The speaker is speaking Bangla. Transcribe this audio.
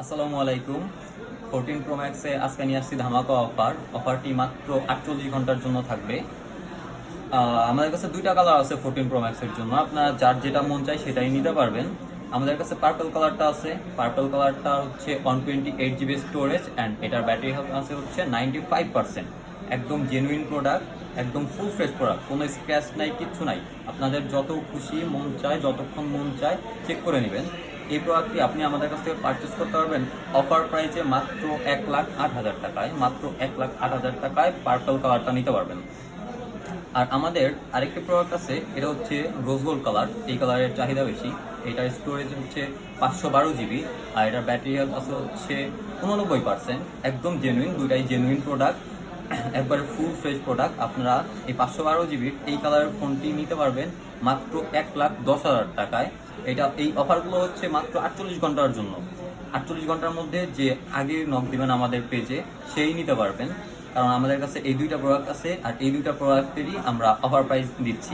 আসসালামু আলাইকুম। 14 প্রো ম্যাক্সে আজকে নিয়ে আসছি ধামাকা অফারটি মাত্র 48 ঘন্টার জন্য থাকবে। আমাদের কাছে দুইটা কালার আছে 14 প্রো ম্যাক্সের জন্য, আপনার যার যেটা মন চায় সেটাই নিতে পারবেন। আমাদের কাছে পার্পল কালারটা আছে। পার্পল কালারটা হচ্ছে 128 GB স্টোরেজ অ্যান্ড এটার ব্যাটারি হেলথ আছে হচ্ছে 95%। একদম জেনুইন প্রোডাক্ট, একদম ফুল ফ্রেশ প্রোডাক্ট, কোনো স্ক্র্যাচ নাই, কিচ্ছু নাই। আপনাদের যত খুশি মন চায়, যতক্ষণ মন চায় চেক করে নেবেন। এই প্রোডাক্টটি আপনি আমাদের কাছ থেকে পারচেস করতে পারবেন অফার প্রাইসে মাত্র 1,08,000 টাকায়। মাত্র 1,08,000 টাকায় পার্পল কালারটা নিতে পারবেন। আর আমাদের আরেকটি প্রোডাক্ট আছে, এটা হচ্ছে রোজ গোল্ড কালার। এই কালারের চাহিদা বেশি। এটার স্টোরেজ হচ্ছে 512 GB আর এটার ব্যাটারি হেলথ আছে হচ্ছে 89%। একদম জেনুইন, দুইটাই জেনুইন প্রোডাক্ট, একবারে ফুল ফ্রেশ প্রোডাক্ট। আপনারা এই 512 GB এই কালারের ফোনটি নিতে পারবেন মাত্র 1,10,000 টাকায়। এই অফারগুলো হচ্ছে মাত্র 48 ঘন্টার জন্য। 48 ঘন্টার মধ্যে যে আগে নক দিবেন আমাদের পেজে সেই নিতে পারবেন, কারণ আমাদের কাছে এই দুইটা প্রোডাক্ট আছে আর এই দুইটা প্রোডাক্টেরই আমরা অফার প্রাইস দিচ্ছি।